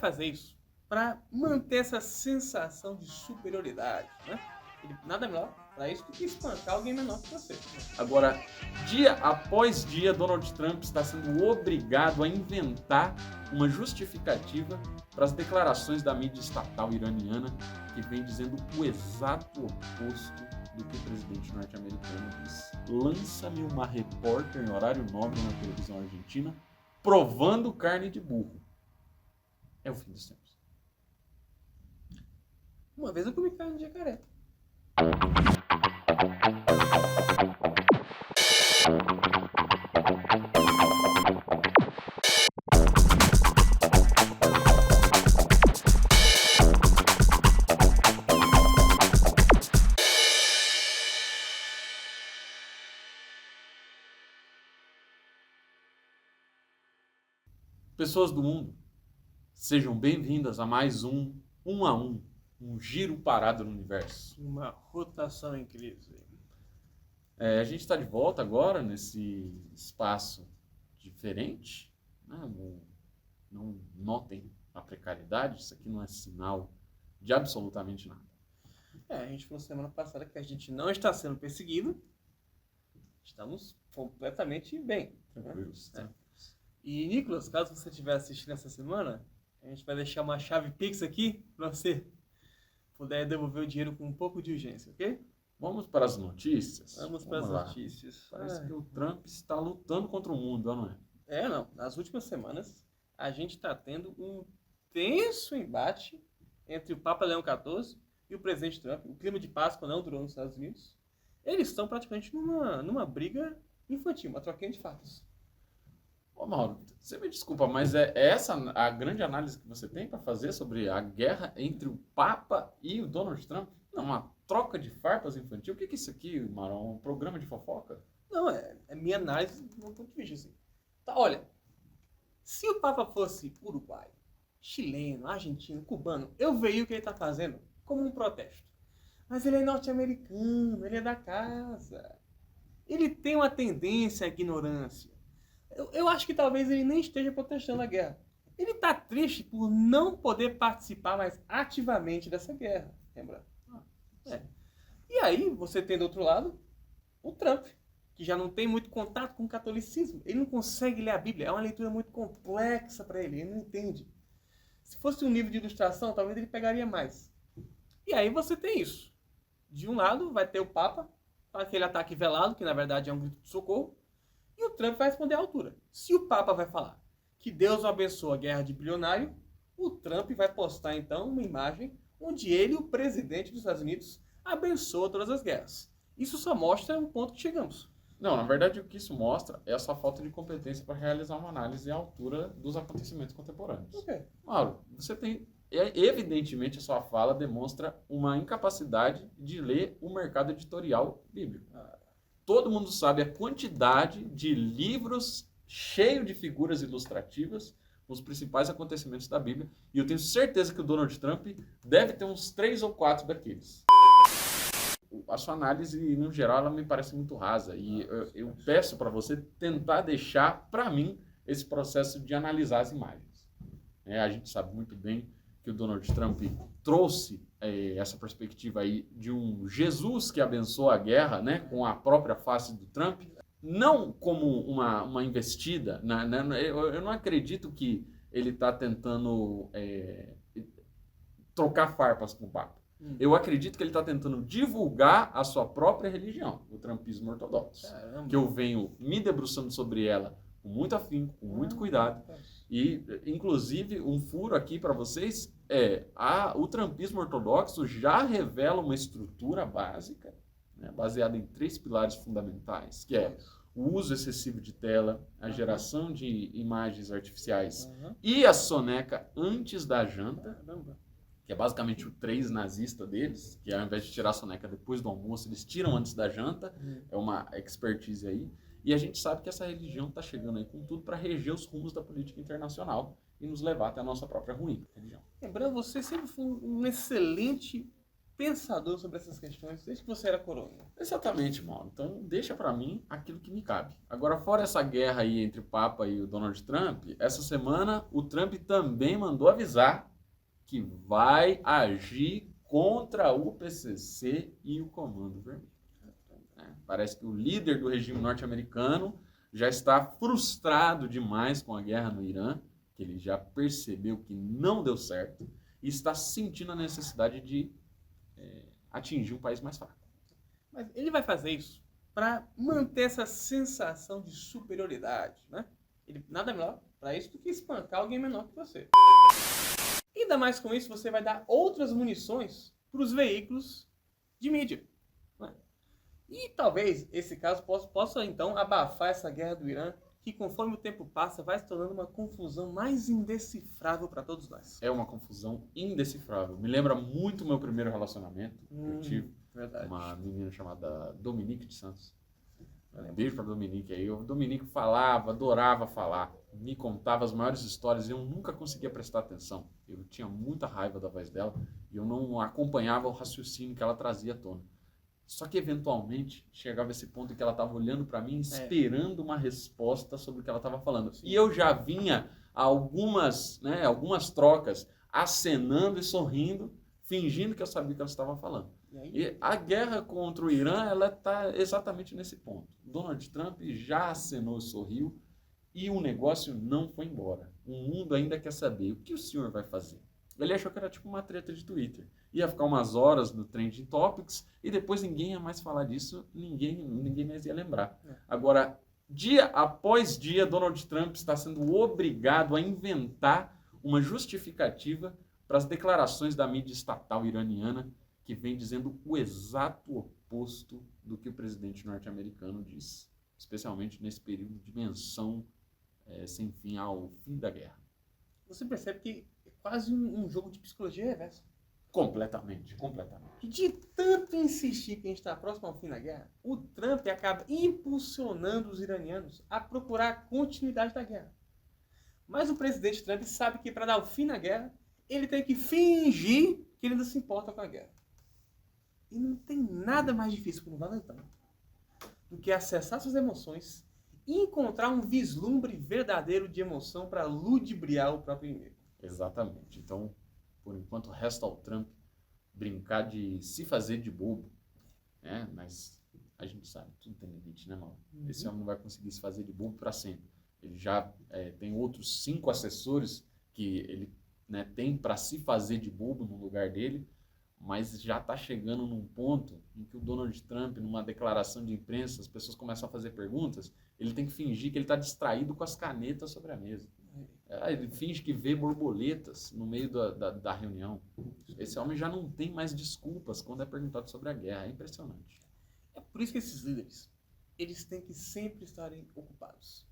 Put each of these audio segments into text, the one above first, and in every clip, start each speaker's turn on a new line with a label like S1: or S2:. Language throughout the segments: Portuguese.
S1: fazer isso para manter essa sensação de superioridade, né? Ele, nada melhor para isso do que espancar alguém menor que você.
S2: Agora, dia após dia, Donald Trump está sendo obrigado a inventar uma justificativa para as declarações da mídia estatal iraniana, que vem dizendo o exato oposto do que o presidente norte-americano disse. Lança-me uma repórter em horário nobre na televisão argentina provando carne de burro. É o fim dos tempos.
S1: Uma vez eu comi carne de jacaré.
S2: Pessoas do mundo, sejam bem-vindas a mais um a um giro parado no universo.
S1: Uma rotação em crise.
S2: A gente está de volta agora nesse espaço diferente, né? Não notem a precariedade, isso aqui não é sinal de absolutamente nada.
S1: A gente falou semana passada que a gente não está sendo perseguido, estamos completamente bem.
S2: Tranquilos.
S1: E, Nicolas, caso você estiver assistindo essa semana, a gente vai deixar uma chave Pix aqui para você poder devolver o dinheiro com um pouco de urgência, ok?
S2: Vamos para as notícias?
S1: Vamos para as
S2: lá.
S1: notícias.
S2: Parece que o Trump está lutando contra o mundo, não é?
S1: Não. Nas últimas semanas, a gente está tendo um tenso embate entre o Papa Leão XIV e o presidente Trump. O clima de Páscoa não durou nos Estados Unidos. Eles estão praticamente numa briga infantil, uma troquinha de farpas.
S2: Ô Mauro, você me desculpa, mas é essa a grande análise que você tem para fazer sobre a guerra entre o Papa e o Donald Trump? Não, uma troca de farpas infantil? O que é isso aqui, Mauro? Um programa de fofoca?
S1: Não, é minha análise do meu ponto de vista. Assim. Tá, olha, se o Papa fosse uruguaio, chileno, argentino, cubano, eu veria o que ele está fazendo como um protesto. Mas ele é norte-americano, ele é da casa. Ele tem uma tendência à ignorância. Eu acho que talvez ele nem esteja protestando a guerra. Ele está triste por não poder participar mais ativamente dessa guerra, lembra? E aí você tem do outro lado o Trump, que já não tem muito contato com o catolicismo. Ele não consegue ler a Bíblia, é uma leitura muito complexa para ele não entende. Se fosse um livro de ilustração, talvez ele pegaria mais. E aí você tem isso. De um lado vai ter o Papa, com aquele ataque velado, que na verdade é um grito de socorro, e o Trump vai responder à altura. Se o Papa vai falar que Deus abençoa a guerra de bilionário, o Trump vai postar então uma imagem onde ele, o presidente dos Estados Unidos, abençoa todas as guerras. Isso só mostra um ponto que chegamos.
S2: Não, na verdade o que isso mostra é a sua falta de competência para realizar uma análise à altura dos acontecimentos contemporâneos.
S1: Okay.
S2: Mauro, você tem... Evidentemente a sua fala demonstra uma incapacidade de ler o mercado editorial bíblico. Todo mundo sabe a quantidade de livros cheios de figuras ilustrativas com os principais acontecimentos da Bíblia. E eu tenho certeza que o Donald Trump deve ter uns 3 ou 4 daqueles. A sua análise, no geral, ela me parece muito rasa. E eu peço para você tentar deixar, para mim, esse processo de analisar as imagens. A gente sabe muito bem que o Donald Trump trouxe essa perspectiva aí de um Jesus que abençoa a guerra, né, com a própria face do Trump, não como uma investida, né, eu não acredito que ele está tentando trocar farpas com o Papa. Eu acredito que ele está tentando divulgar a sua própria religião, o trumpismo ortodoxo. Caramba. Que eu venho me debruçando sobre ela com muito afinco, com muito cuidado. E, inclusive, um furo aqui para vocês o trumpismo ortodoxo já revela uma estrutura básica, né, baseada em 3 pilares fundamentais, que é o uso excessivo de tela, a geração de imagens artificiais e a soneca antes da janta, que é basicamente o 3 nazista deles, que ao invés de tirar a soneca depois do almoço, eles tiram antes da janta, é uma expertise aí. E a gente sabe que essa religião está chegando aí com tudo para reger os rumos da política internacional e nos levar até a nossa própria ruína. Religião.
S1: Lembrando, você sempre foi um excelente pensador sobre essas questões desde que você era coroinha.
S2: Exatamente, Mauro. Então, deixa pra mim aquilo que me cabe. Agora, fora essa guerra aí entre o Papa e o Donald Trump, essa semana o Trump também mandou avisar que vai agir contra o PCC e o Comando Vermelho. Parece que o líder do regime norte-americano já está frustrado demais com a guerra no Irã, que ele já percebeu que não deu certo e está sentindo a necessidade de atingir um país mais fraco.
S1: Mas ele vai fazer isso para manter essa sensação de superioridade, né? Ele, nada melhor para isso do que espancar alguém menor que você. Ainda mais com isso, você vai dar outras munições para os veículos de mídia. Né? E talvez esse caso possa então abafar essa guerra do Irã, que conforme o tempo passa vai se tornando uma confusão mais indecifrável para todos nós.
S2: É uma confusão indecifrável. Me lembra muito o meu primeiro relacionamento. Eu tive uma menina chamada Dominique de Santos. Beijo para Dominique aí. O Dominique falava, adorava falar, me contava as maiores histórias e eu nunca conseguia prestar atenção. Eu tinha muita raiva da voz dela e eu não acompanhava o raciocínio que ela trazia à tona. Só que eventualmente chegava esse ponto em que ela estava olhando para mim, esperando uma resposta sobre o que ela estava falando. Sim. E eu já vinha algumas trocas, acenando e sorrindo, fingindo que eu sabia o que ela estava falando. E a guerra contra o Irã, ela está exatamente nesse ponto. Donald Trump já acenou e sorriu e o negócio não foi embora. O mundo ainda quer saber o que o senhor vai fazer. Ele achou que era tipo uma treta de Twitter. Ia ficar umas horas no Trending Topics e depois ninguém ia mais falar disso, ninguém mais ia lembrar. Agora, dia após dia, Donald Trump está sendo obrigado a inventar uma justificativa para as declarações da mídia estatal iraniana, que vem dizendo o exato oposto do que o presidente norte-americano diz, especialmente nesse período de menção sem fim ao fim da guerra.
S1: Você percebe que é quase um jogo de psicologia reversa.
S2: Completamente.
S1: De tanto insistir que a gente está próximo ao fim da guerra, o Trump acaba impulsionando os iranianos a procurar a continuidade da guerra. Mas o presidente Trump sabe que para dar o fim na guerra, ele tem que fingir que ele ainda se importa com a guerra. E não tem nada mais difícil para um valentão do que acessar suas emoções e encontrar um vislumbre verdadeiro de emoção para ludibriar o próprio inimigo.
S2: Exatamente. Então, por enquanto, resta ao Trump brincar de se fazer de bobo, né? Mas a gente sabe, tudo tem limite, né, Mauro? Esse homem não vai conseguir se fazer de bobo para sempre. Ele já tem outros 5 assessores que ele tem para se fazer de bobo no lugar dele, mas já está chegando num ponto em que o Donald Trump, numa declaração de imprensa, as pessoas começam a fazer perguntas, ele tem que fingir que ele está distraído com as canetas sobre a mesa. Ele finge que vê borboletas no meio da reunião. Esse homem já não tem mais desculpas quando é perguntado sobre a guerra. É impressionante.
S1: É por isso que esses líderes, eles têm que sempre estarem ocupados.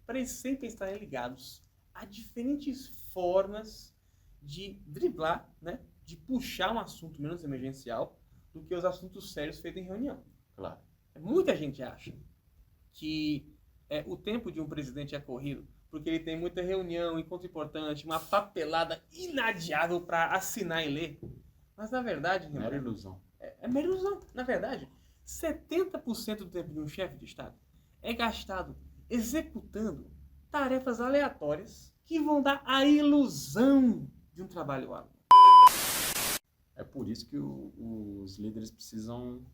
S1: Para eles sempre estarem ligados a diferentes formas de driblar, né? De puxar um assunto menos emergencial do que os assuntos sérios feitos em reunião.
S2: Claro.
S1: Muita gente acha que o tempo de um presidente é corrido porque ele tem muita reunião, encontro importante, uma papelada inadiável para assinar e ler. Mas, na verdade...
S2: Mera ilusão.
S1: É mera ilusão. Na verdade, 70% do tempo de um chefe de Estado é gastado executando tarefas aleatórias que vão dar a ilusão de um trabalho árduo.
S2: É por isso que os líderes precisam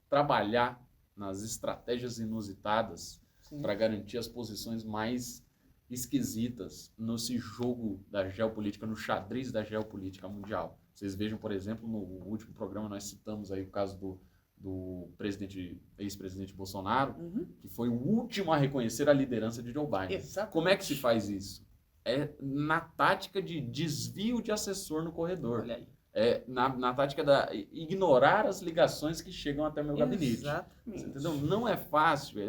S2: trabalhar nas estratégias inusitadas para garantir as posições mais esquisitas nesse jogo da geopolítica, no xadrez da geopolítica mundial. Vocês vejam, por exemplo, no último programa nós citamos aí o caso do ex-presidente Bolsonaro, que foi o último a reconhecer a liderança de Joe Biden.
S1: Exatamente.
S2: Como é que se faz isso? É na tática de desvio de assessor no corredor.
S1: Olha aí.
S2: Na tática de ignorar as ligações que chegam até meu gabinete.
S1: Exatamente.
S2: Você entendeu? Não é fácil.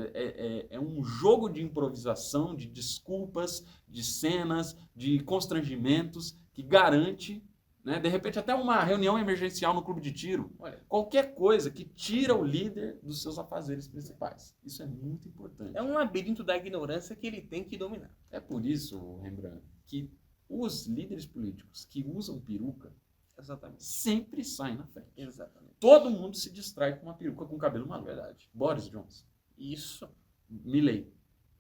S2: É um jogo de improvisação, de desculpas, de cenas, de constrangimentos que garante, né, de repente, até uma reunião emergencial no clube de tiro.
S1: Olha,
S2: qualquer coisa que tira o líder dos seus afazeres principais. Isso é muito importante.
S1: é um labirinto da ignorância que ele tem que dominar.
S2: É por isso, Rembrandt, que os líderes políticos que usam peruca
S1: Exatamente.
S2: Sempre saem na frente.
S1: Exatamente.
S2: Todo mundo se distrai com uma peruca com cabelo maluco.
S1: Verdade.
S2: Boris Johnson,
S1: Isso.
S2: Milley,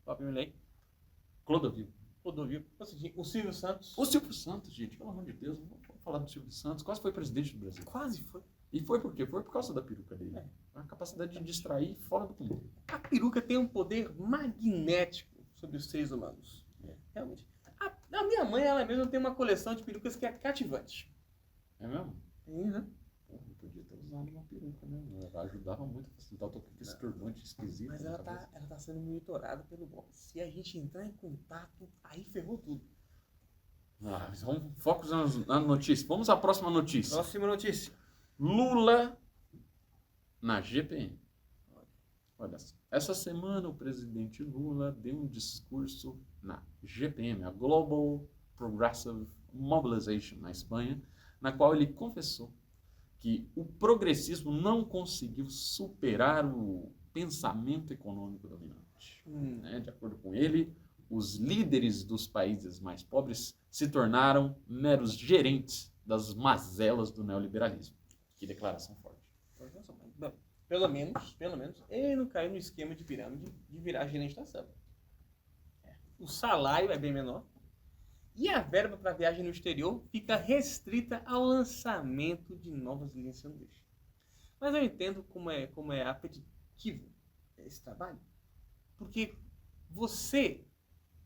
S1: Próprio Milley.
S2: Clodovil.
S1: Clodovil. O Silvio Santos.
S2: O Silvio Santos, gente, pelo amor de Deus, não vou falar do Silvio Santos, quase foi presidente do Brasil.
S1: Quase foi.
S2: E foi por quê? Foi por causa da peruca dele.
S1: É.
S2: A capacidade de distrair fora do comum.
S1: A peruca tem um poder magnético sobre os seres humanos.
S2: É.
S1: Realmente. A minha mãe, ela mesma tem uma coleção de perucas que é cativante.
S2: É mesmo?
S1: Uhum.
S2: Pô, eu podia ter usado uma peruca, né? Ela ajudava muito a facilitar. Eu tô com esse turbante esquisito.
S1: Mas
S2: na
S1: ela
S2: cabeça.
S1: tá sendo monitorada pelo BOP. Se a gente entrar em contato, aí ferrou tudo.
S2: Ah, mas vamos foco na notícia. Vamos à próxima notícia.
S1: Próxima notícia.
S2: Lula na GPM. Olha só. Essa semana o presidente Lula deu um discurso na GPM, a Global Progressive Mobilization, na Espanha, na qual ele confessou que o progressismo não conseguiu superar o pensamento econômico dominante. Né? De acordo com ele, os líderes dos países mais pobres se tornaram meros gerentes das mazelas do neoliberalismo. Que declaração forte.
S1: Pelo menos, ele não caiu no esquema de pirâmide de virar gerente da SAM. O salário é bem menor e a verba para viagem no exterior fica restrita ao lançamento de novas linhas sanduíche. Mas eu entendo como é apetitivo esse trabalho, porque você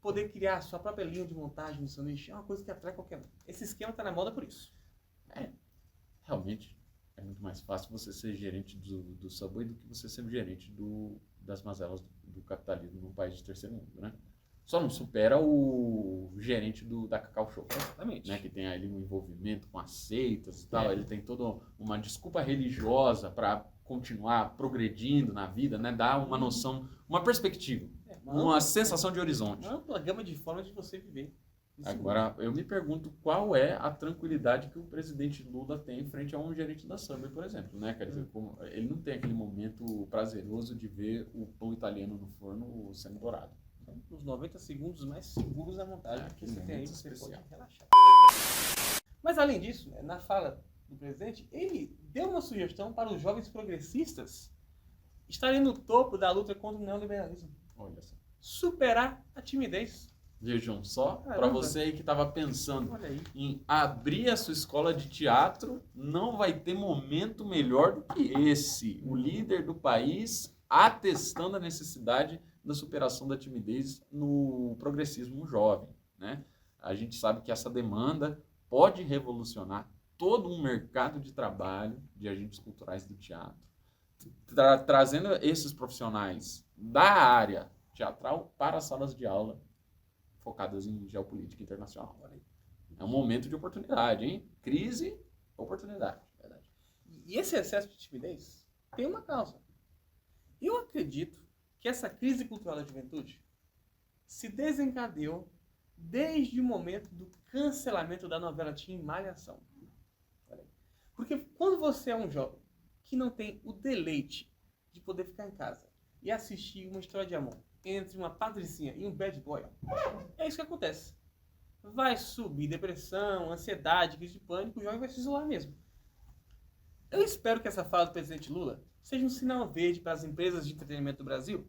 S1: poder criar a sua própria linha de montagem de sanduíche é uma coisa que atrai qualquer um. Esse esquema está na moda por isso.
S2: Realmente, é muito mais fácil você ser gerente do Subway do que você ser gerente das mazelas do capitalismo num país de terceiro mundo, né? Só não supera o gerente da Cacau Show.
S1: Exatamente.
S2: Né? Que tem ali um envolvimento com as seitas e tal. Ele tem toda uma desculpa religiosa para continuar progredindo na vida, né? Dar uma noção, uma perspectiva, uma sensação de horizonte.
S1: Uma ampla gama de formas de você viver.
S2: Agora, eu me pergunto qual é a tranquilidade que o presidente Lula tem frente a um gerente da Subway, por exemplo, né? Quer dizer, ele não tem aquele momento prazeroso de ver o pão italiano no forno sendo dourado.
S1: Os 90 segundos mais seguros da montagem que você tem aí, você pode relaxar. Mas além disso, na fala do presidente, ele deu uma sugestão para os jovens progressistas estarem no topo da luta contra o neoliberalismo.
S2: Olha só.
S1: Superar a timidez.
S2: Vejam só,
S1: Caramba.
S2: para você aí que estava pensando
S1: Olha aí.
S2: em abrir a sua escola de teatro, não vai ter momento melhor do que esse. O líder do país atestando a necessidade da superação da timidez no progressismo jovem, né? A gente sabe que essa demanda pode revolucionar todo um mercado de trabalho de agentes culturais do teatro, trazendo esses profissionais da área teatral para as salas de aula focadas em geopolítica internacional. É um momento de oportunidade, hein? Crise, oportunidade.
S1: Verdade. E esse excesso de timidez tem uma causa. Eu acredito que essa crise cultural da juventude se desencadeou desde o momento do cancelamento da novela Teen Malhação. Porque quando você é um jovem que não tem o deleite de poder ficar em casa e assistir uma história de amor entre uma patricinha e um bad boy, é isso que acontece. Vai subir depressão, ansiedade, crise de pânico, o jovem vai se isolar mesmo. Eu espero que essa fala do presidente Lula seja um sinal verde para as empresas de entretenimento do Brasil,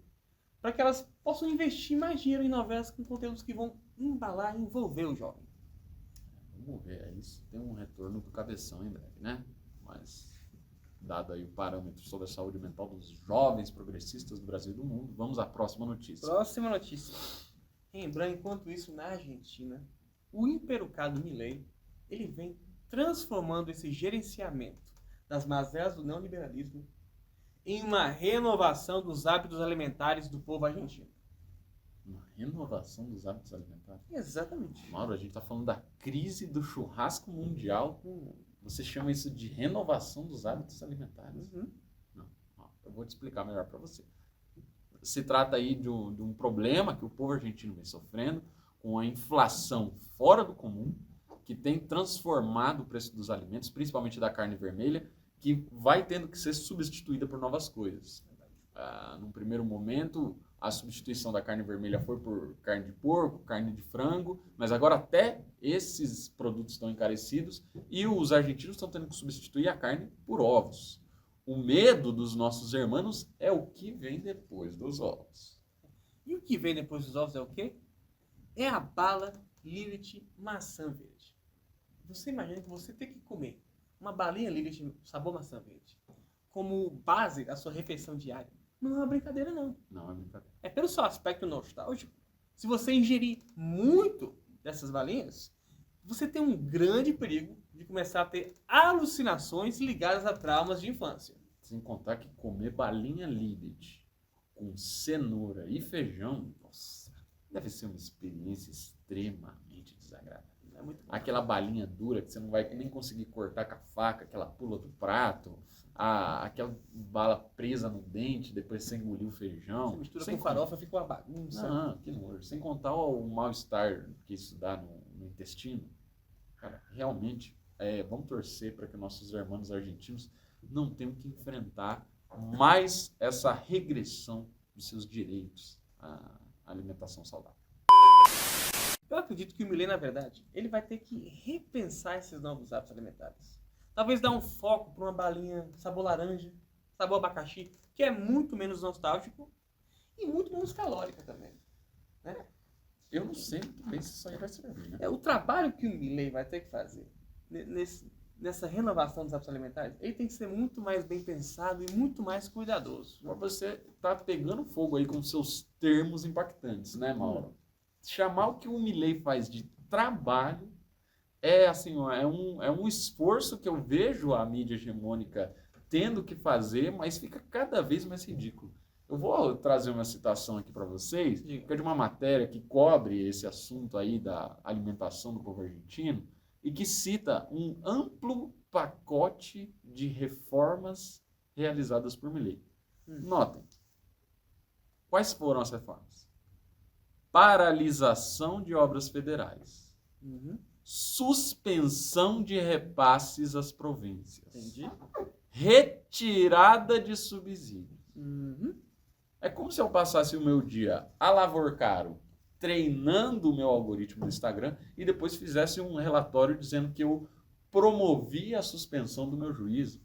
S1: para que elas possam investir mais dinheiro em novelas com conteúdos que vão embalar e envolver o jovem.
S2: Vamos ver, isso tem um retorno do cabeção em breve, né? Mas, dado aí o parâmetro sobre a saúde mental dos jovens progressistas do Brasil e do mundo, vamos à próxima notícia.
S1: Próxima notícia. Lembrando, enquanto isso, na Argentina, o imperucado Milei, ele vem transformando esse gerenciamento das mazelas do neoliberalismo em uma renovação dos hábitos alimentares do povo argentino.
S2: Uma renovação dos hábitos alimentares?
S1: Exatamente.
S2: Mauro, a gente está falando da crise do churrasco mundial. Você chama isso de renovação dos hábitos alimentares? Não, eu vou te explicar melhor para você. Se trata aí de um problema que o povo argentino vem sofrendo, com a inflação fora do comum, que tem transformado o preço dos alimentos, principalmente da carne vermelha, que vai tendo que ser substituída por novas coisas. Num primeiro momento, a substituição da carne vermelha foi por carne de porco, carne de frango, mas agora até esses produtos estão encarecidos e os argentinos estão tendo que substituir a carne por ovos. O medo dos nossos irmãos é o que vem depois dos ovos.
S1: E o que vem depois dos ovos é o quê? É a bala Lilith maçã verde. Você imagina que você tem que comer uma balinha Lilith sabor maçã verde como base da sua refeição diária. Não é uma brincadeira, não.
S2: Não é brincadeira.
S1: É pelo seu aspecto nostálgico. Se você ingerir muito dessas balinhas, você tem um grande perigo de começar a ter alucinações ligadas a traumas de infância.
S2: Sem contar que comer balinha Lilith com cenoura e feijão, nossa, deve ser uma experiência extremamente desagradável.
S1: É muito bom.
S2: Aquela balinha dura que você não vai nem conseguir cortar com a faca, que ela pula do prato, aquela bala presa no dente, depois você engoliu o feijão.
S1: Você mistura
S2: sem
S1: com farofa, fica uma bagunça.
S2: Não, que nojo. Sem contar o mal-estar que isso dá no intestino. Cara, realmente, vamos torcer para que nossos irmãos argentinos não tenham que enfrentar mais essa regressão dos seus direitos à alimentação saudável.
S1: Eu acredito que o Milei, na verdade, ele vai ter que repensar esses novos hábitos alimentares. Talvez dar um foco para uma balinha sabor laranja, sabor abacaxi, que é muito menos nostálgico e muito menos calórica também. Né?
S2: Eu não sei muito bem se isso aí vai servir, né?
S1: O trabalho que o Milei vai ter que fazer nessa renovação dos hábitos alimentares, ele tem que ser muito mais bem pensado e muito mais cuidadoso.
S2: Mas você tá pegando fogo aí com seus termos impactantes, né, Mauro? Chamar o que o Milei faz de trabalho assim, ó, é um esforço que eu vejo a mídia hegemônica tendo que fazer, mas fica cada vez mais ridículo. Eu vou trazer uma citação aqui para vocês, que é de uma matéria que cobre esse assunto aí da alimentação do povo argentino e que cita um amplo pacote de reformas realizadas por Milei. Notem, quais foram as reformas? Paralisação de obras federais. Suspensão de repasses às províncias.
S1: Entendi.
S2: Retirada de subsídios. É como se eu passasse o meu dia a lavorcaro treinando o meu algoritmo do Instagram e depois fizesse um relatório dizendo que eu promovi a suspensão do meu juízo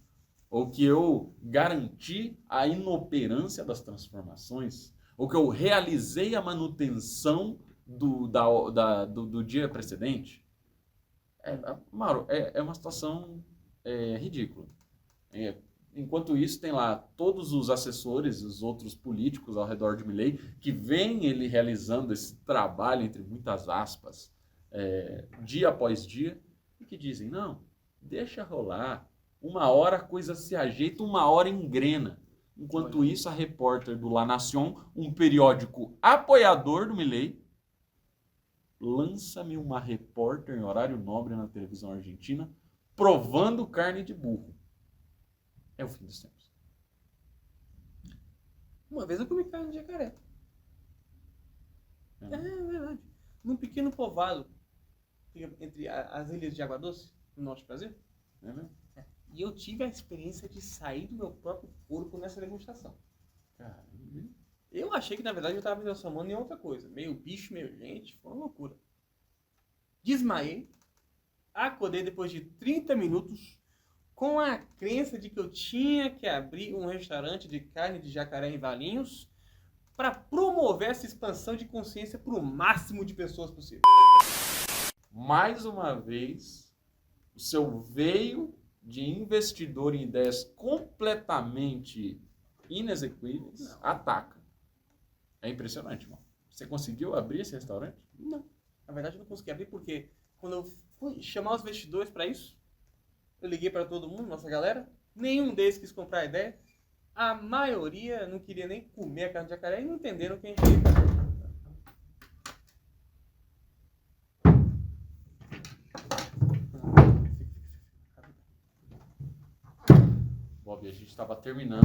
S2: ou que eu garanti a inoperância das transformações ou que eu realizei a manutenção do dia precedente. Mauro, é uma situação ridícula. Enquanto isso, tem lá todos os assessores, os outros políticos ao redor de Milei, que veem ele realizando esse trabalho, entre muitas aspas, dia após dia, e que dizem, não, deixa rolar, uma hora a coisa se ajeita, uma hora engrena. Enquanto isso, a repórter do La Nación, um periódico apoiador do Milei, lança-me uma repórter em horário nobre na televisão argentina, provando carne de burro. É o fim dos tempos.
S1: Uma vez eu comi carne de jacaré. É verdade. Num pequeno povoado entre as ilhas de Água Doce, no norte do Brasil.
S2: É mesmo?
S1: E eu tive a experiência de sair do meu próprio corpo nessa degustação.
S2: Caramba.
S1: Eu achei que, na verdade, eu estava me transformando em outra coisa. Meio bicho, meio gente. Foi uma loucura. Desmaiei. Acordei depois de 30 minutos com a crença de que eu tinha que abrir um restaurante de carne de jacaré em Valinhos para promover essa expansão de consciência para o máximo de pessoas possível.
S2: Mais uma vez, o seu veio de investidor em ideias completamente inexequíveis ataca. É impressionante, irmão. Você conseguiu abrir esse restaurante?
S1: Não. Na verdade, eu não consegui abrir porque quando eu fui chamar os investidores para isso, eu liguei para todo mundo, nossa galera, nenhum deles quis comprar a ideia. A maioria não queria nem comer a carne de jacaré e não entenderam o que a gente queria fazer.
S2: Bob, a gente estava terminando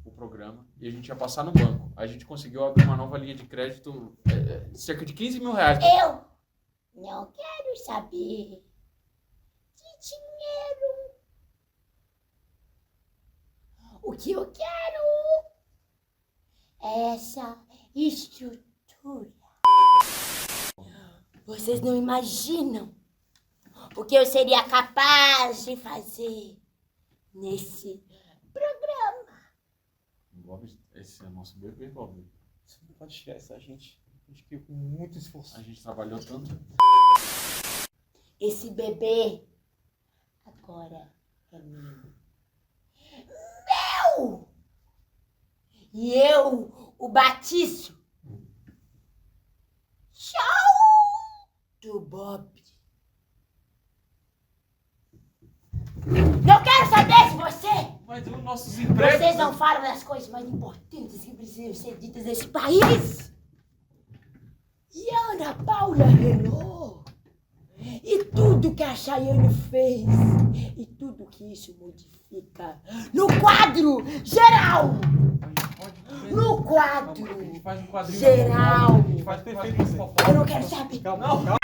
S2: o programa e a gente ia passar no banco. A gente conseguiu abrir uma nova linha de crédito, cerca de 15 mil reais.
S3: Eu não quero saber de dinheiro. O que eu quero é essa estrutura. Vocês não imaginam o que eu seria capaz de fazer nesse programa.
S2: Bob, esse é o nosso bebê, Bob.
S1: Você não pode tirar isso da gente. A gente criou com muito esforço.
S2: A gente trabalhou tanto.
S3: Esse bebê agora é meu. Meu! E eu o batizo. Tchau do Bob. Não quero saber de você!
S2: Mas os nossos empregos...
S3: Vocês não falam das coisas mais importantes que precisam ser ditas nesse país. E a Ana Paula Renault. E tudo que a Chayane fez. E tudo que isso modifica. No quadro geral. No quadro
S2: A gente faz um quadrinho.
S3: geral.
S1: A gente faz perfeito você.
S3: Eu não quero saber.
S1: Calma, calma.